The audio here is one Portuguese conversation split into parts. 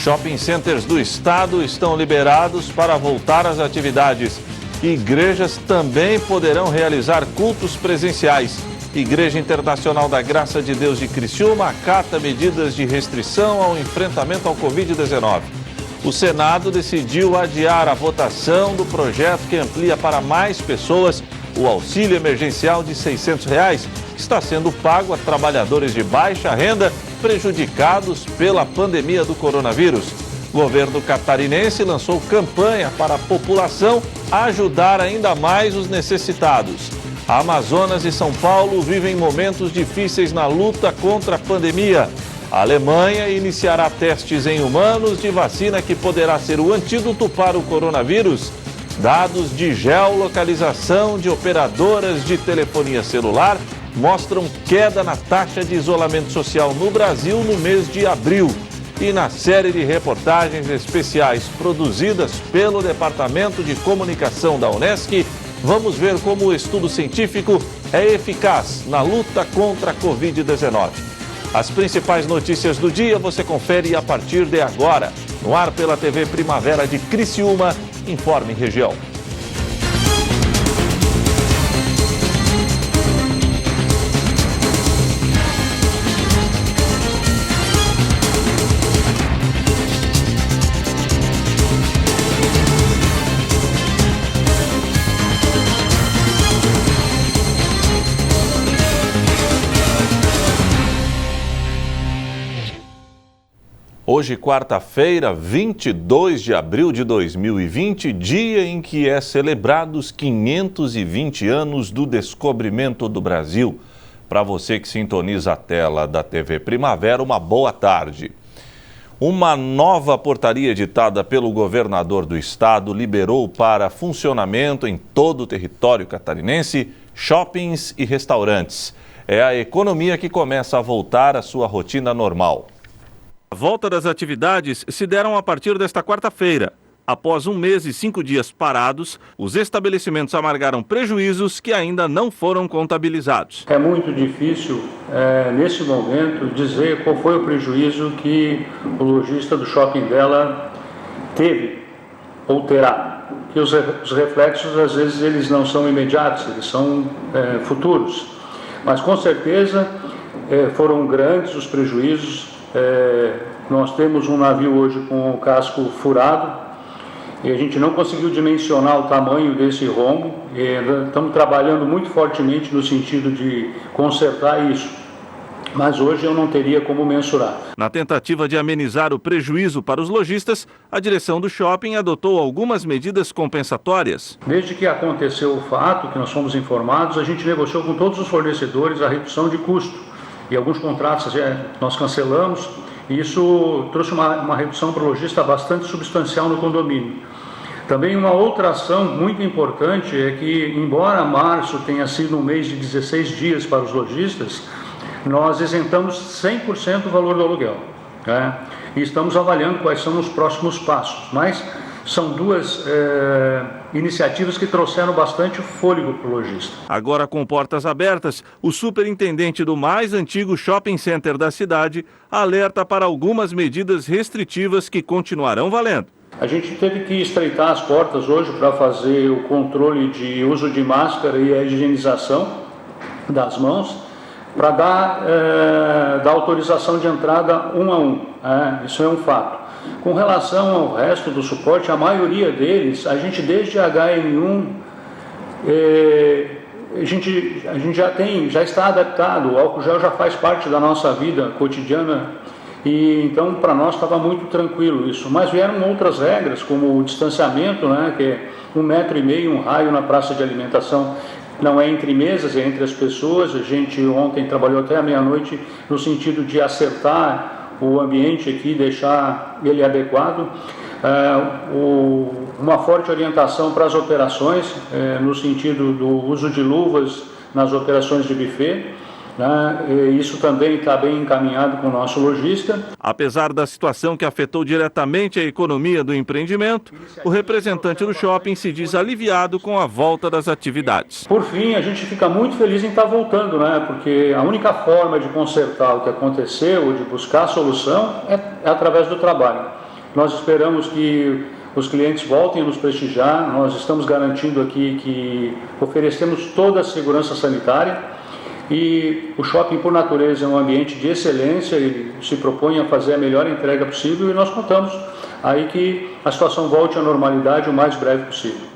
Shopping centers do estado estão liberados para voltar às atividades. Igrejas também poderão realizar cultos presenciais. Igreja Internacional da Graça de Deus de Criciúma acata medidas de restrição ao enfrentamento ao Covid-19. O Senado decidiu adiar a votação do projeto que amplia para mais pessoas o auxílio emergencial de R$ 600, que está sendo pago a trabalhadores de baixa renda prejudicados pela pandemia do coronavírus. O governo catarinense lançou campanha para a população ajudar ainda mais os necessitados. Amazonas e São Paulo vivem momentos difíceis na luta contra a pandemia. A Alemanha iniciará testes em humanos de vacina que poderá ser o antídoto para o coronavírus. Dados de geolocalização de operadoras de telefonia celular mostram queda na taxa de isolamento social no Brasil no mês de abril. E na série de reportagens especiais produzidas pelo Departamento de Comunicação da Unesc, vamos ver como o estudo científico é eficaz na luta contra a Covid-19. As principais notícias do dia você confere a partir de agora. No ar pela TV Primavera de Criciúma, Informe Região. Hoje, quarta-feira, 22 de abril de 2020, dia em que é celebrado os 520 anos do descobrimento do Brasil. Para você que sintoniza a tela da TV Primavera, uma boa tarde. Uma nova portaria editada pelo governador do estado liberou para funcionamento em todo o território catarinense shoppings e restaurantes. É a economia que começa a voltar à sua rotina normal. A volta das atividades se deram a partir desta quarta-feira. Após 1 mês e 5 dias parados, os estabelecimentos amargaram prejuízos que ainda não foram contabilizados. É muito difícil, nesse momento, dizer qual foi o prejuízo que o lojista do shopping dela teve ou terá. Que os reflexos, às vezes, eles não são imediatos, eles são futuros. Mas, com certeza, foram grandes os prejuízos. Nós temos um navio hoje com o casco furado e a gente não conseguiu dimensionar o tamanho desse rombo e estamos trabalhando muito fortemente no sentido de consertar isso, mas hoje eu não teria como mensurar. Na tentativa de amenizar o prejuízo para os lojistas, a direção do shopping adotou algumas medidas compensatórias. Desde que aconteceu o fato, que nós fomos informados, a gente negociou com todos os fornecedores a redução de custo. E alguns contratos nós cancelamos, e isso trouxe uma redução para o lojista bastante substancial no condomínio. Também uma outra ação muito importante é que, embora março tenha sido um mês de 16 dias para os lojistas, nós isentamos 100% o valor do aluguel. E estamos avaliando quais são os próximos passos, mas são duas iniciativas que trouxeram bastante fôlego para o lojista. Agora, com portas abertas, o superintendente do mais antigo shopping center da cidade alerta para algumas medidas restritivas que continuarão valendo. A gente teve que estreitar as portas hoje para fazer o controle de uso de máscara e a higienização das mãos, para dar autorização de entrada um a um. Isso é um fato. Com relação ao resto do suporte, a maioria deles, a gente desde HN1, a gente já está adaptado, o álcool gel já faz parte da nossa vida cotidiana, e então para nós estava muito tranquilo isso. Mas vieram outras regras, como o distanciamento, que é 1,5 metro, um raio na praça de alimentação. Não é entre mesas, é entre as pessoas. A gente ontem trabalhou até a meia-noite no sentido de acertar o ambiente aqui, deixar ele adequado. Uma forte orientação para as operações, no sentido do uso de luvas nas operações de buffet. Isso também está bem encaminhado com o nosso lojista. Apesar da situação que afetou diretamente a economia do empreendimento, o representante do shopping se diz aliviado com a volta das atividades. Por fim, a gente fica muito feliz em estar voltando, porque a única forma de consertar o que aconteceu, de buscar a solução, é através do trabalho. Nós esperamos que os clientes voltem a nos prestigiar. Nós estamos garantindo aqui que oferecemos toda a segurança sanitária e o shopping, por natureza, é um ambiente de excelência, ele se propõe a fazer a melhor entrega possível e nós contamos aí que a situação volte à normalidade o mais breve possível.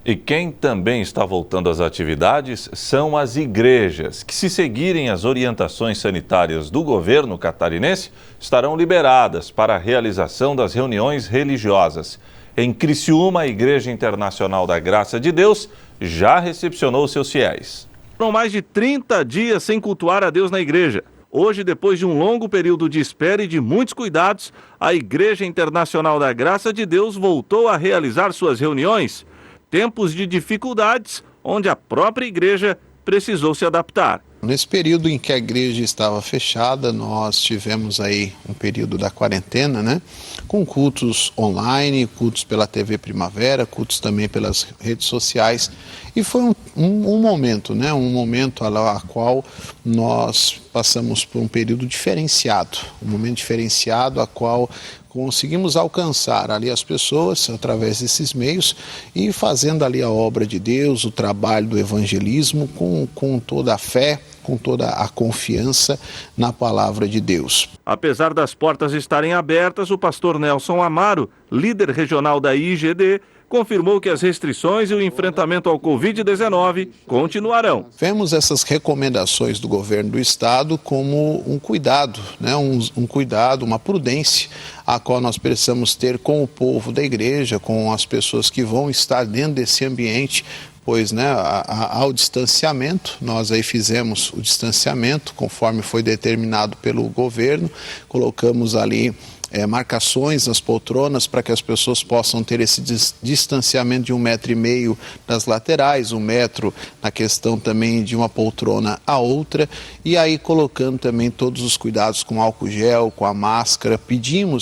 E quem também está voltando às atividades são as igrejas, que, se seguirem as orientações sanitárias do governo catarinense, estarão liberadas para a realização das reuniões religiosas. Em Criciúma, a Igreja Internacional da Graça de Deus já recepcionou seus fiéis. Foram mais de 30 dias sem cultuar a Deus na igreja. Hoje, depois de um longo período de espera e de muitos cuidados, a Igreja Internacional da Graça de Deus voltou a realizar suas reuniões. Tempos de dificuldades, onde a própria igreja precisou se adaptar. Nesse período em que a igreja estava fechada, nós tivemos aí um período da quarentena, né? Com cultos online, cultos pela TV Primavera, cultos também pelas redes sociais. E foi um momento, né? Um momento a qual nós passamos por um período diferenciado. Um momento diferenciado a qual conseguimos alcançar ali as pessoas através desses meios e fazendo ali a obra de Deus, o trabalho do evangelismo com toda a fé, com toda a confiança na palavra de Deus. Apesar das portas estarem abertas, o pastor Nelson Amaro, líder regional da IGD, confirmou que as restrições e o enfrentamento ao Covid-19 continuarão. Vemos essas recomendações do governo do estado como um cuidado, né? um cuidado, uma prudência, a qual nós precisamos ter com o povo da igreja, com as pessoas que vão estar dentro desse ambiente, pois ao distanciamento, nós aí fizemos o distanciamento conforme foi determinado pelo governo, colocamos ali marcações nas poltronas para que as pessoas possam ter esse distanciamento de 1,5 metro das laterais, 1 metro na questão também de uma poltrona a outra, e aí colocando também todos os cuidados com álcool gel, com a máscara.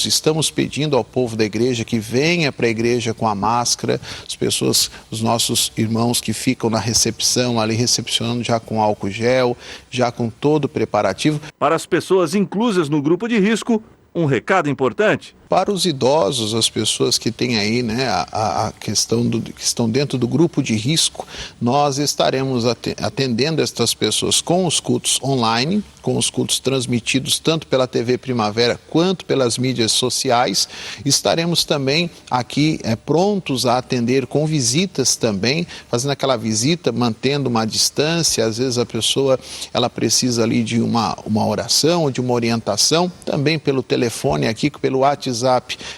Estamos pedindo ao povo da igreja que venha para a igreja com a máscara, as pessoas, os nossos irmãos que ficam na recepção ali recepcionando já com álcool gel, já com todo o preparativo. Para as pessoas inclusas no grupo de risco, um recado importante. Para os idosos, as pessoas que têm aí, né, a questão que estão dentro do grupo de risco, nós estaremos atendendo estas pessoas com os cultos online, com os cultos transmitidos tanto pela TV Primavera quanto pelas mídias sociais. Estaremos também aqui prontos a atender com visitas também, fazendo aquela visita, mantendo uma distância. Às vezes a pessoa ela precisa ali de uma oração, de uma orientação, também pelo telefone aqui, pelo WhatsApp,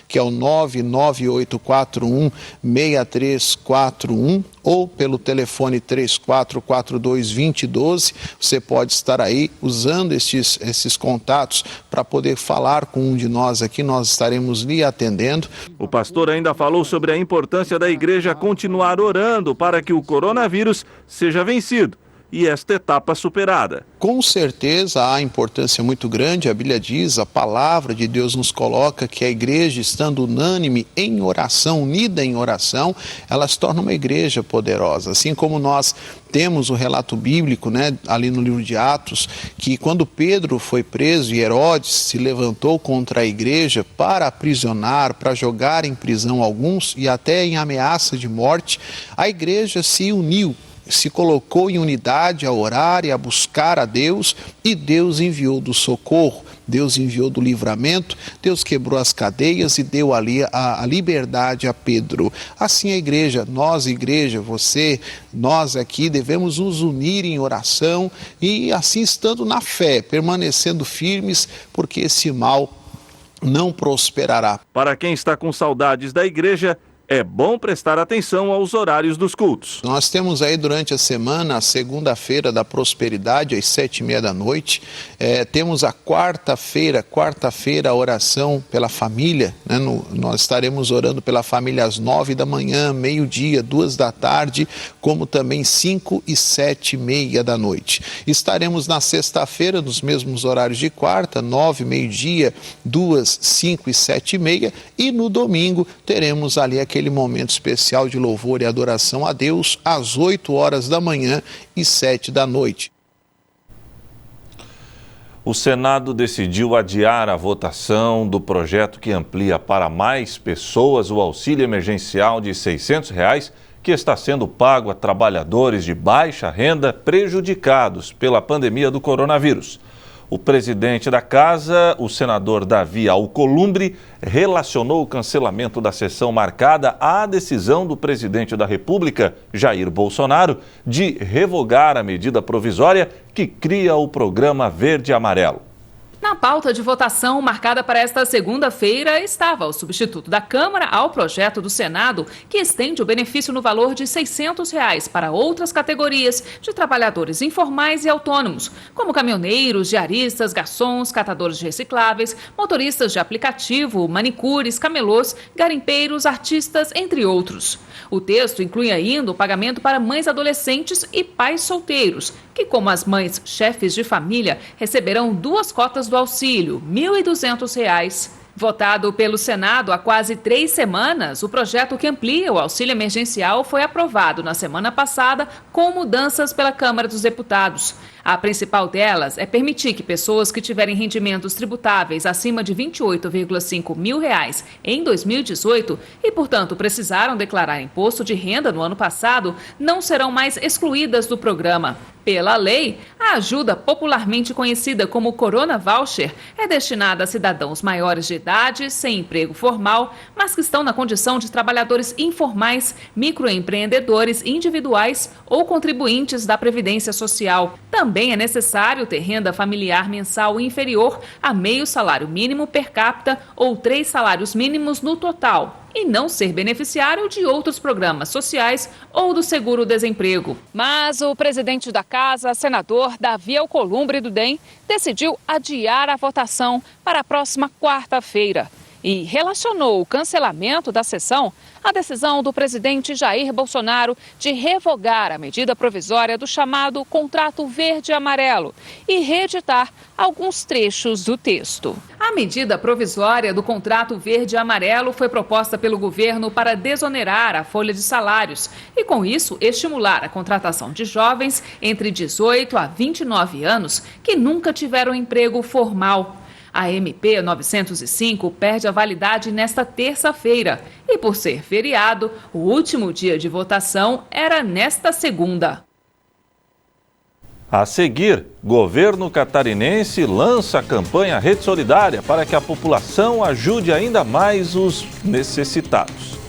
que é o 998416341, ou pelo telefone 3442-2012. Você pode estar aí usando esses contatos para poder falar com um de nós aqui, nós estaremos lhe atendendo. O pastor ainda falou sobre a importância da igreja continuar orando para que o coronavírus seja vencido e esta etapa superada. Com certeza há importância muito grande, a Bíblia diz, a palavra de Deus nos coloca que a igreja, estando unânime em oração, unida em oração, ela se torna uma igreja poderosa. Assim como nós temos o relato bíblico, né, ali no livro de Atos, que quando Pedro foi preso e Herodes se levantou contra a igreja para aprisionar, para jogar em prisão alguns e até em ameaça de morte, a igreja se uniu, se colocou em unidade a orar e a buscar a Deus, e Deus enviou do socorro, Deus enviou do livramento, Deus quebrou as cadeias e deu ali a liberdade a Pedro. Assim a igreja, você, nós aqui devemos nos unir em oração e assim estando na fé, permanecendo firmes, porque esse mal não prosperará. Para quem está com saudades da igreja, é bom prestar atenção aos horários dos cultos. Nós temos aí durante a semana, a segunda-feira da prosperidade, às 19h30. Temos a quarta-feira, a oração pela família, né? Nós estaremos orando pela família às 9h, meio-dia, 2h, como também 5 e 7h30. Estaremos na sexta-feira, nos mesmos horários de quarta, 9, meio-dia, 2, 5 e 7h30. E no domingo teremos ali aquele momento especial de louvor e adoração a Deus às 8h e 7h. O Senado decidiu adiar a votação do projeto que amplia para mais pessoas o auxílio emergencial de R$ 600, que está sendo pago a trabalhadores de baixa renda prejudicados pela pandemia do coronavírus. O presidente da Casa, o senador Davi Alcolumbre, relacionou o cancelamento da sessão marcada à decisão do presidente da República, Jair Bolsonaro, de revogar a medida provisória que cria o programa Verde e Amarelo. Na pauta de votação marcada para esta segunda-feira estava o substituto da Câmara ao projeto do Senado, que estende o benefício no valor de R$ 600 para outras categorias de trabalhadores informais e autônomos, como caminhoneiros, diaristas, garçons, catadores de recicláveis, motoristas de aplicativo, manicures, camelôs, garimpeiros, artistas, entre outros. O texto inclui ainda o pagamento para mães adolescentes e pais solteiros, que, como as mães chefes de família, receberão 2 cotas do auxílio, R$ 1.200. Votado pelo Senado há quase 3 semanas, o projeto que amplia o auxílio emergencial foi aprovado na semana passada com mudanças pela Câmara dos Deputados. A principal delas é permitir que pessoas que tiverem rendimentos tributáveis acima de R$ 28,5 mil em 2018 e, portanto, precisaram declarar imposto de renda no ano passado, não serão mais excluídas do programa. Pela lei, a ajuda popularmente conhecida como Corona Voucher é destinada a cidadãos maiores de idade, sem emprego formal, mas que estão na condição de trabalhadores informais, microempreendedores individuais ou contribuintes da Previdência Social. Também é necessário ter renda familiar mensal inferior a meio salário mínimo per capita ou 3 salários mínimos no total e não ser beneficiário de outros programas sociais ou do seguro-desemprego. Mas o presidente da Casa, senador Davi Alcolumbre do DEM, decidiu adiar a votação para a próxima quarta-feira e relacionou o cancelamento da sessão à decisão do presidente Jair Bolsonaro de revogar a medida provisória do chamado Contrato Verde e Amarelo e reeditar alguns trechos do texto. A medida provisória do Contrato Verde e Amarelo foi proposta pelo governo para desonerar a folha de salários e, com isso, estimular a contratação de jovens entre 18 a 29 anos que nunca tiveram emprego formal. A MP 905 perde a validade nesta terça-feira e, por ser feriado, o último dia de votação era nesta segunda. A seguir, governo catarinense lança a campanha Rede Solidária para que a população ajude ainda mais os necessitados.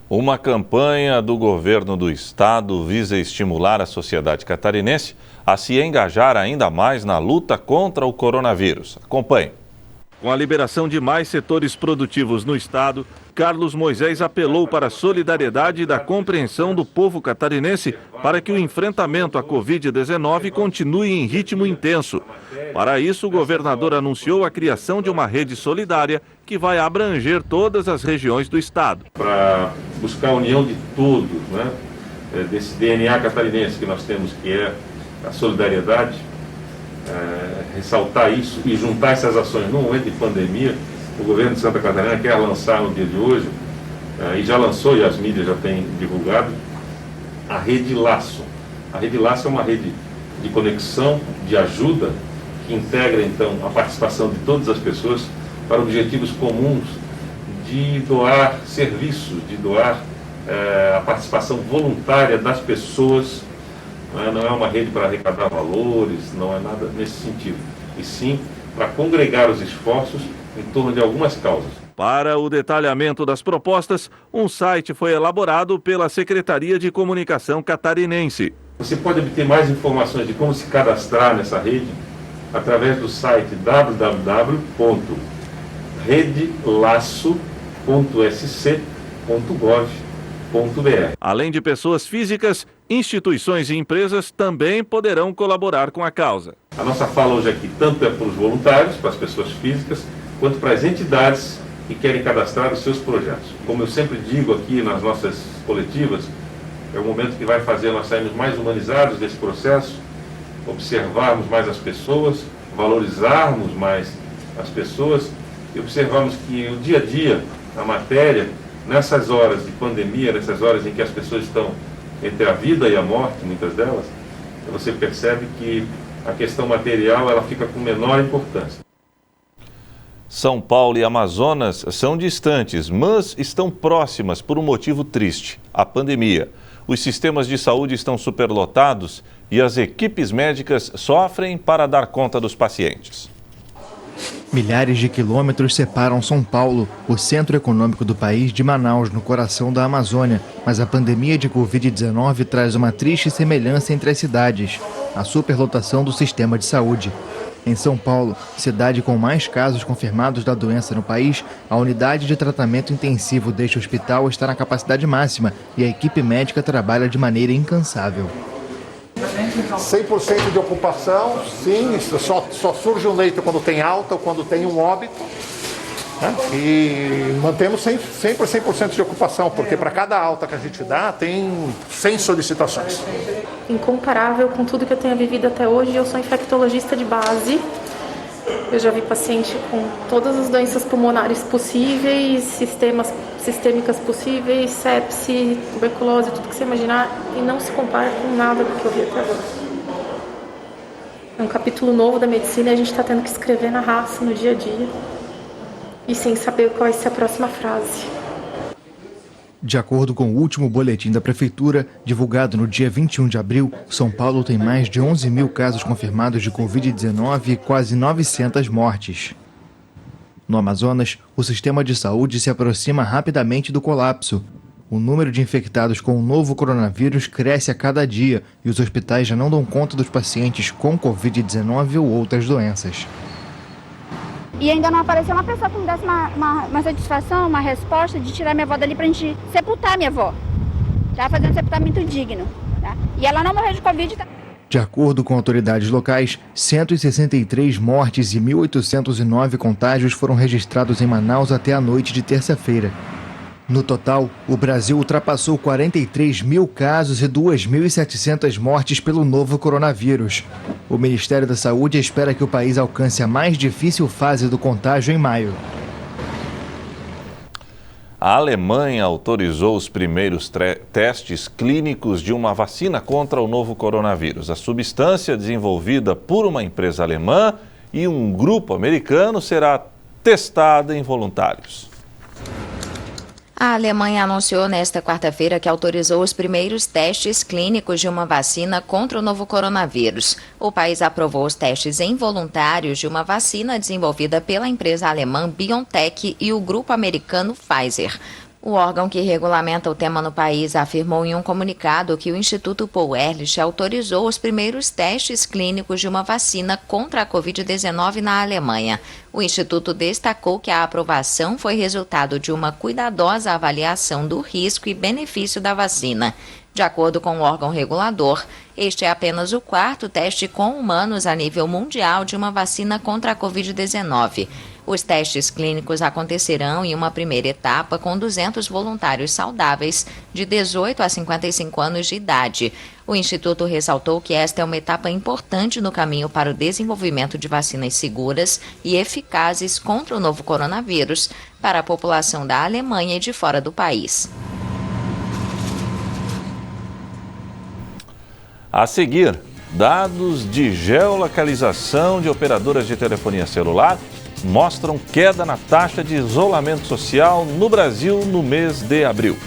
Uma campanha do governo do estado visa estimular a sociedade catarinense a se engajar ainda mais na luta contra o coronavírus. Acompanhe. Com a liberação de mais setores produtivos no estado, Carlos Moisés apelou para a solidariedade e da compreensão do povo catarinense para que o enfrentamento à Covid-19 continue em ritmo intenso. Para isso, o governador anunciou a criação de uma rede solidária que vai abranger todas as regiões do estado. Para buscar a união de todos, né, desse DNA catarinense que nós temos, que é a solidariedade, ressaltar isso e juntar essas ações num momento de pandemia. O governo de Santa Catarina quer lançar no dia de hoje, e já lançou, e as mídias já têm divulgado, a Rede Laço. A Rede Laço é uma rede de conexão, de ajuda, que integra então a participação de todas as pessoas para objetivos comuns de doar serviços, de doar a participação voluntária das pessoas. Não é uma rede para arrecadar valores, não é nada nesse sentido, e sim para congregar os esforços em torno de algumas causas. Para o detalhamento das propostas, um site foi elaborado pela Secretaria de Comunicação catarinense. Você pode obter mais informações de como se cadastrar nessa rede através do site www.redelaço.sc.gov.br. Além de pessoas físicas, instituições e empresas também poderão colaborar com a causa. A nossa fala hoje aqui tanto é para os voluntários, para as pessoas físicas, quanto para as entidades que querem cadastrar os seus projetos. Como eu sempre digo aqui nas nossas coletivas, é o momento que vai fazer nós sairmos mais humanizados desse processo, observarmos mais as pessoas, valorizarmos mais as pessoas e observarmos que o dia a dia, a matéria, nessas horas de pandemia, nessas horas em que as pessoas estão entre a vida e a morte, muitas delas, você percebe que a questão material ela fica com menor importância. São Paulo e Amazonas são distantes, mas estão próximas por um motivo triste: a pandemia. Os sistemas de saúde estão superlotados e as equipes médicas sofrem para dar conta dos pacientes. Milhares de quilômetros separam São Paulo, o centro econômico do país, de Manaus, no coração da Amazônia. Mas a pandemia de Covid-19 traz uma triste semelhança entre as cidades: a superlotação do sistema de saúde. Em São Paulo, cidade com mais casos confirmados da doença no país, a unidade de tratamento intensivo deste hospital está na capacidade máxima e a equipe médica trabalha de maneira incansável. 100% de ocupação, sim, só surge um leito quando tem alta ou quando tem um óbito, né? E mantemos sempre 100% de ocupação, porque para cada alta que a gente dá, tem 100 solicitações. Incomparável com tudo que eu tenho vivido até hoje. Eu sou infectologista de base, eu já vi paciente com todas as doenças pulmonares possíveis, sistêmicas possíveis, sepse, tuberculose, tudo que você imaginar, e não se compara com nada do que eu vi até agora. É um capítulo novo da medicina e a gente está tendo que escrever na raça, no dia a dia, e sem saber qual vai ser a próxima frase. De acordo com o último boletim da Prefeitura, divulgado no dia 21 de abril, São Paulo tem mais de 11 mil casos confirmados de Covid-19 e quase 900 mortes. No Amazonas, o sistema de saúde se aproxima rapidamente do colapso. O número de infectados com o novo coronavírus cresce a cada dia e os hospitais já não dão conta dos pacientes com Covid-19 ou outras doenças. E ainda não apareceu uma pessoa que me desse uma satisfação, uma resposta de tirar minha avó dali pra gente sepultar minha avó. Já fazendo um sepultamento digno. Tá? E ela não morreu de Covid. Tá? De acordo com autoridades locais, 163 mortes e 1.809 contágios foram registrados em Manaus até a noite de terça-feira. No total, o Brasil ultrapassou 43 mil casos e 2.700 mortes pelo novo coronavírus. O Ministério da Saúde espera que o país alcance a mais difícil fase do contágio em maio. A Alemanha autorizou os primeiros testes clínicos de uma vacina contra o novo coronavírus. A substância, desenvolvida por uma empresa alemã e um grupo americano, será testada em voluntários. A Alemanha anunciou nesta quarta-feira que autorizou os primeiros testes clínicos de uma vacina contra o novo coronavírus. O país aprovou os testes em voluntários de uma vacina desenvolvida pela empresa alemã BioNTech e o grupo americano Pfizer. O órgão que regulamenta o tema no país afirmou em um comunicado que o Instituto Paul Ehrlich autorizou os primeiros testes clínicos de uma vacina contra a Covid-19 na Alemanha. O Instituto destacou que a aprovação foi resultado de uma cuidadosa avaliação do risco e benefício da vacina. De acordo com o órgão regulador, este é apenas o quarto teste com humanos a nível mundial de uma vacina contra a Covid-19. Os testes clínicos acontecerão em uma primeira etapa com 200 voluntários saudáveis de 18 a 55 anos de idade. O Instituto ressaltou que esta é uma etapa importante no caminho para o desenvolvimento de vacinas seguras e eficazes contra o novo coronavírus para a população da Alemanha e de fora do país. A seguir, dados de geolocalização de operadoras de telefonia celular mostram queda na taxa de isolamento social no Brasil no mês de abril.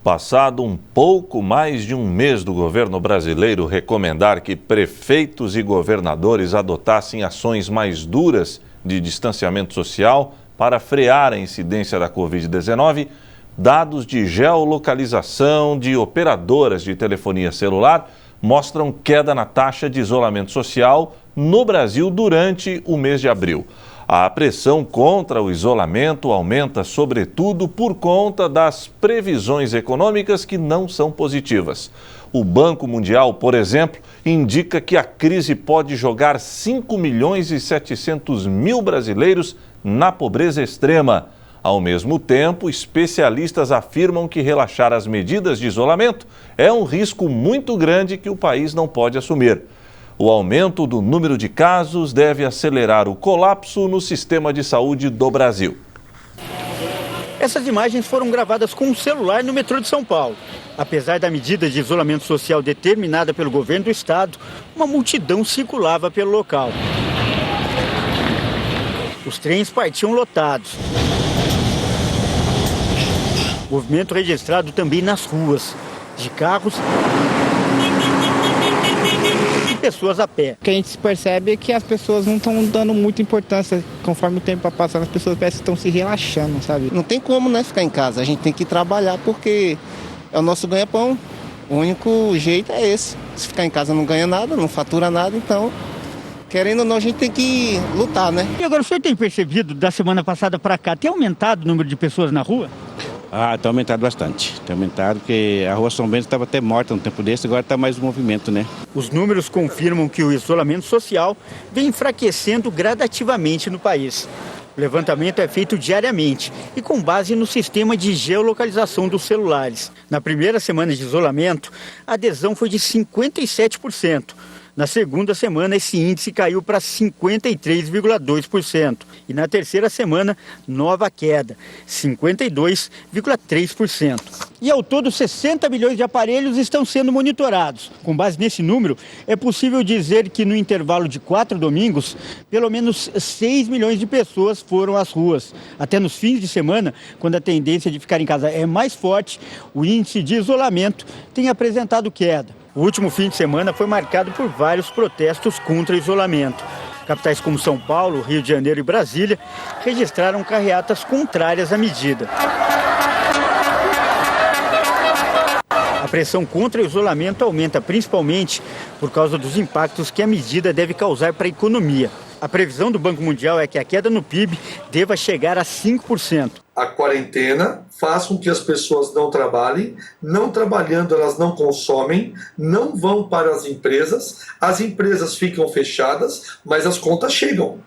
Passado um pouco mais de um mês do governo brasileiro recomendar que prefeitos e governadores adotassem ações mais duras de distanciamento social para frear a incidência da Covid-19, dados de geolocalização de operadoras de telefonia celular mostram queda na taxa de isolamento social no Brasil durante o mês de abril. A pressão contra o isolamento aumenta, sobretudo, por conta das previsões econômicas que não são positivas. O Banco Mundial, por exemplo, indica que a crise pode jogar 5.700.000 brasileiros na pobreza extrema. Ao mesmo tempo, especialistas afirmam que relaxar as medidas de isolamento é um risco muito grande que o país não pode assumir. O aumento do número de casos deve acelerar o colapso no sistema de saúde do Brasil. Essas imagens foram gravadas com um celular no metrô de São Paulo. Apesar da medida de isolamento social determinada pelo governo do estado, uma multidão circulava pelo local. Os trens partiam lotados. Movimento registrado também nas ruas, de carros e pessoas a pé. O que a gente percebe é que as pessoas não estão dando muita importância. Conforme o tempo vai passando, as pessoas parecem que estão se relaxando, sabe? Não tem como, né, ficar em casa. A gente tem que trabalhar porque é o nosso ganha-pão. O único jeito é esse. Se ficar em casa não ganha nada, não fatura nada, então, querendo ou não, a gente tem que lutar, né? E agora, o senhor tem percebido, da semana passada para cá, tem aumentado o número de pessoas na rua? Tem aumentado bastante. Tem aumentado porque a Rua São Bento estava até morta um tempo desse, agora está mais movimento, né? Os números confirmam que o isolamento social vem enfraquecendo gradativamente no país. O levantamento é feito diariamente e com base no sistema de geolocalização dos celulares. Na primeira semana de isolamento, a adesão foi de 57%. Na segunda semana, esse índice caiu para 53,2%. E na terceira semana, nova queda, 52,3%. E ao todo, 60 milhões de aparelhos estão sendo monitorados. Com base nesse número, é possível dizer que no intervalo de 4 domingos, pelo menos 6 milhões de pessoas foram às ruas. Até nos fins de semana, quando a tendência de ficar em casa é mais forte, o índice de isolamento tem apresentado queda. O último fim de semana foi marcado por vários protestos contra o isolamento. Capitais como São Paulo, Rio de Janeiro e Brasília registraram carreatas contrárias à medida. A pressão contra o isolamento aumenta principalmente por causa dos impactos que a medida deve causar para a economia. A previsão do Banco Mundial é que a queda no PIB deva chegar a 5%. A quarentena faz com que as pessoas não trabalhem, não trabalhando elas não consomem, não vão para as empresas ficam fechadas, mas as contas chegam.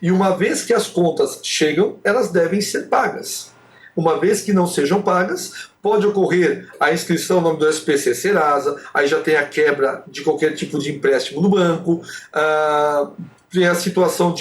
E uma vez que as contas chegam, elas devem ser pagas. Uma vez que não sejam pagas, pode ocorrer a inscrição no nome do SPC Serasa, aí já tem a quebra de qualquer tipo de empréstimo no banco, tem a situação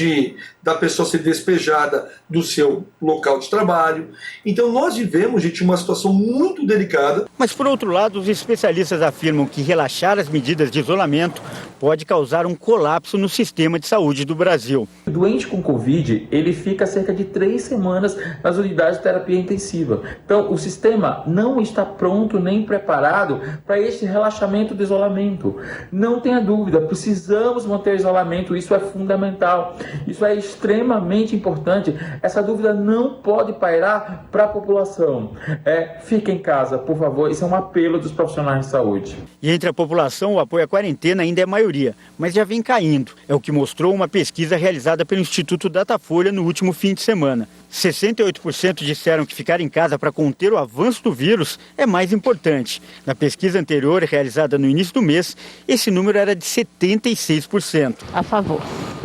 da pessoa ser despejada do seu local de trabalho. Então nós vivemos, gente, uma situação muito delicada. Mas por outro lado, os especialistas afirmam que relaxar as medidas de isolamento pode causar um colapso no sistema de saúde do Brasil. O doente com Covid, ele fica cerca de 3 semanas nas unidades de terapia intensiva. Então o sistema não está pronto nem preparado para este relaxamento do isolamento. Não tenha dúvida, precisamos manter o isolamento, isso é fundamental, isso é extremamente importante. Essa dúvida não pode pairar para a população. Fique em casa, por favor, isso é um apelo dos profissionais de saúde. E entre a população, o apoio à quarentena ainda é maioria, mas já vem caindo. É o que mostrou uma pesquisa realizada pelo Instituto Datafolha no último fim de semana. 68% disseram que ficar em casa para conter o avanço do vírus é mais importante. Na pesquisa anterior, realizada no início do mês, esse número era de 76%. A favor.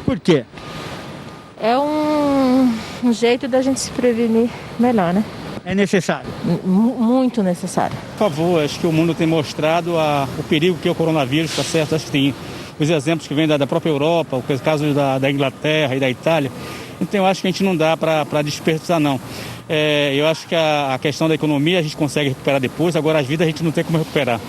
Por quê? É um jeito da gente se prevenir melhor, né? É necessário? Muito necessário. Por favor, acho que o mundo tem mostrado o perigo que é o coronavírus, tá certo? Acho que tem os exemplos que vêm da própria Europa, o caso da Inglaterra e da Itália. Então eu acho que a gente não dá para desperdiçar, não. Eu acho que a questão da economia a gente consegue recuperar depois, agora as vidas a gente não tem como recuperar.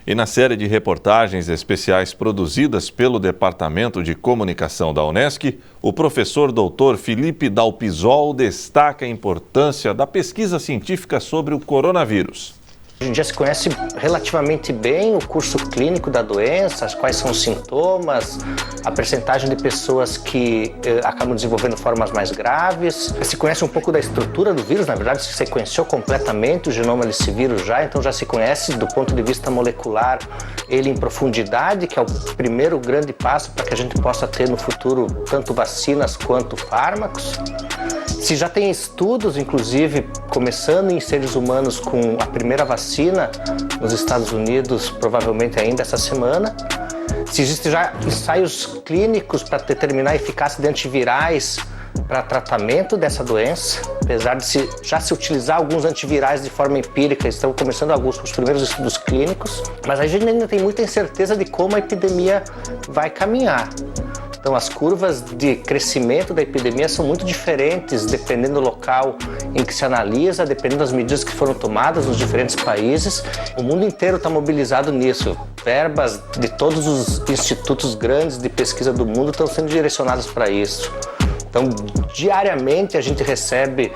E na série de reportagens especiais produzidas pelo Departamento de Comunicação da Unesc, o professor doutor Felipe Dalpisol destaca a importância da pesquisa científica sobre o coronavírus. Hoje em dia se conhece relativamente bem o curso clínico da doença, quais são os sintomas, a percentagem de pessoas que acabam desenvolvendo formas mais graves. Se conhece um pouco da estrutura do vírus, na verdade se sequenciou completamente o genoma desse vírus já, então já se conhece do ponto de vista molecular ele em profundidade, que é o primeiro grande passo para que a gente possa ter no futuro tanto vacinas quanto fármacos. Se já tem estudos, inclusive, começando em seres humanos com a primeira vacina nos Estados Unidos, provavelmente ainda essa semana. Se existem já ensaios clínicos para determinar a eficácia de antivirais para tratamento dessa doença, apesar de já se utilizar alguns antivirais de forma empírica, estão começando os primeiros estudos clínicos, mas a gente ainda tem muita incerteza de como a epidemia vai caminhar. Então, as curvas de crescimento da epidemia são muito diferentes, dependendo do local em que se analisa, dependendo das medidas que foram tomadas nos diferentes países. O mundo inteiro está mobilizado nisso. Verbas de todos os institutos grandes de pesquisa do mundo estão sendo direcionadas para isso. Então, diariamente a gente recebe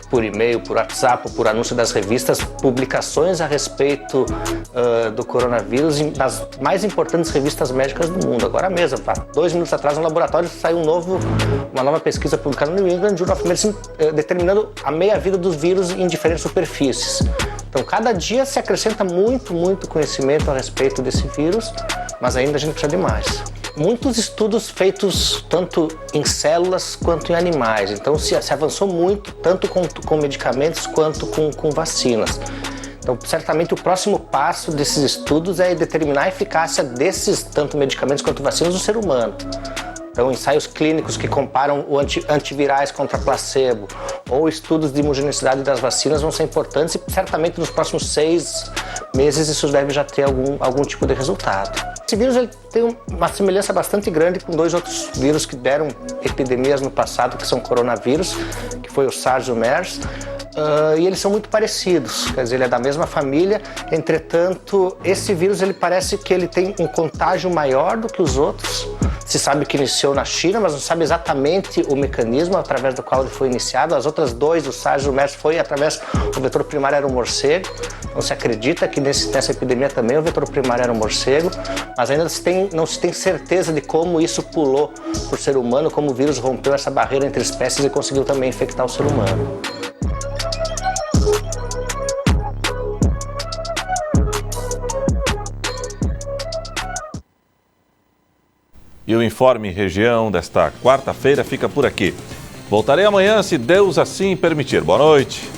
por e-mail, por WhatsApp, por anúncio das revistas, publicações a respeito do coronavírus nas mais importantes revistas médicas do mundo. Agora mesmo, há 2 minutos atrás, no laboratório saiu uma nova pesquisa publicada no New England Journal of Medicine, determinando a meia-vida dos vírus em diferentes superfícies. Então, cada dia se acrescenta muito conhecimento a respeito desse vírus, mas ainda a gente precisa de mais. Muitos estudos feitos tanto em células quanto em animais. Então se avançou muito, tanto com medicamentos quanto com vacinas. Então certamente o próximo passo desses estudos é determinar a eficácia desses tanto medicamentos quanto vacinas no ser humano. Então ensaios clínicos que comparam antivirais contra placebo ou estudos de immunogenicidade das vacinas vão ser importantes e certamente nos próximos 6 meses isso deve já ter algum tipo de resultado. Esse vírus ele tem uma semelhança bastante grande com 2 outros vírus que deram epidemias no passado, que são coronavírus, que foi o SARS e o MERS, e eles são muito parecidos, quer dizer, ele é da mesma família, entretanto, esse vírus ele parece que ele tem um contágio maior do que os outros. Se sabe que iniciou na China, mas não sabe exatamente o mecanismo através do qual ele foi iniciado. As outras 2, o SARS e o MERS, foi através do vetor primário era um morcego. Então se acredita que nessa epidemia também o vetor primário era um morcego, mas ainda não se tem certeza de como isso pulou para o ser humano, como o vírus rompeu essa barreira entre espécies e conseguiu também infectar o ser humano. E o Informe Região desta quarta-feira fica por aqui. Voltarei amanhã, se Deus assim permitir. Boa noite.